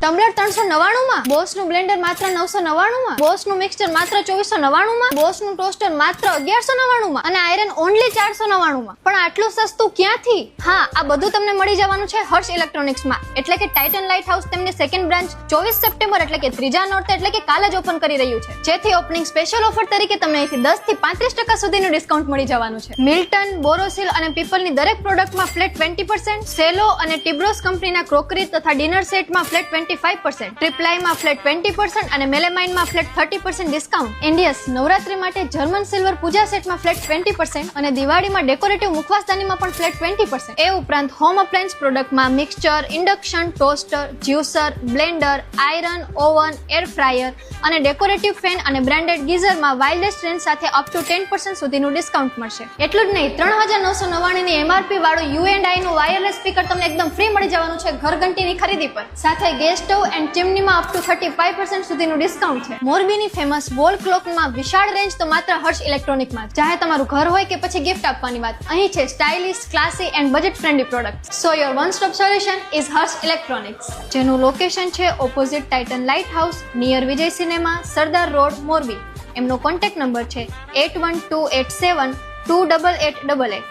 Tumbler 399 માં, boss નું Blender માત્ર 999 માં, બોસ નું મિક્સચર માત્ર 2499 માં, બોસ નું ટોસ્ટર માત્ર 1199 માં અને આયરન ઓન્લી 499 માં. પણ આટલું સસ્તું ક્યાંથી? હા, આ બધું તમને મળી જવાનું છે હર્ષ ઇલેક્ટ્રોનિક્સ માં, એટલે કે ટાઇટન લાઇટ હાઉસ તેમની સેકન્ડ બ્રાન્ચ 24 સપ્ટેમ્બર એટલે કે ત્રીજા નોરતે એટલે કે કાલે જ ઓપન કરી રહ્યું છે, જેથી ઓપનિંગ સ્પેશિયલ ઓફર તરીકે તમને અહીંથી 10 થી 35% સુધીનું ડિસ્કાઉન્ટ મળી જવાનું છે. મિલ્ટન, બોરોસિલ અને પીપલની દરેક પ્રોડક્ટમાં ફ્લેટ 20%, સેલો અને ટિબ્રોસ કંપનીના ક્રોકરી તથા ડિનર સેટમાં ફ્લેટ 25%, ટ્રિપ્લાયમાં ફ્લેટ 20% અને મેલેમાઇનમાં ફ્લેટ 30% ડિસ્કાઉન્ટ. ઇન્ડિયસ નવરાત્રી માટે જર્મન સિલ્વર પૂજા સેટમાં ફ્લેટ 20% અને દિવાળીમાં ડેકોરેટિવ મુખવાસદાનીમાં પણ ફ્લેટ 20%. એ ઉપરાંત હોમ અપ્લાયન્સ પ્રોડક્ટમાં mixture, induction, toaster, juicer, blender, iron, oven, air fryer અને ડેકોરેટિવ ફેન અને બ્રાન્ડેડ ગીઝરમાં વાઇલ્ડેસ્ટ રેન્જ સાથે અપ ટુ 10% સુધીનું ડિસ્કાઉન્ટ મળશે. એટલું જ નહીં, 3999 ની એમઆરપી વાળું U&I નું વાયરલેસ સ્પીકર તમને એકદમ ફ્રી મળી જવાનું છે ઘરઘંટીની ખરીદી પર. સાથે ગેસ સ્ટવ એન્ડ ચીમનીમાં અપ ટુ 35% સુધીનું ડિસ્કાઉન્ટ છે. મોરબીની ફેમસ વોલ ક્લોકમાં વિશાળ રેન્જ તો માત્ર હર્ષ ઇલેક્ટ્રોનિકમાં. ચાહે તમારું ઘર હોય કે પછી ગિફ્ટ આપવાની વાત, અહીં છે stylish, classy and budget friendly product. So your one stop solution is Harsh electronics, જેનું લોકેશન છે opposite Titan light house, near Vijay cinema, Sardar road, Morbi. એમનો કોન્ટેક્ટ નંબર છે 8128728888.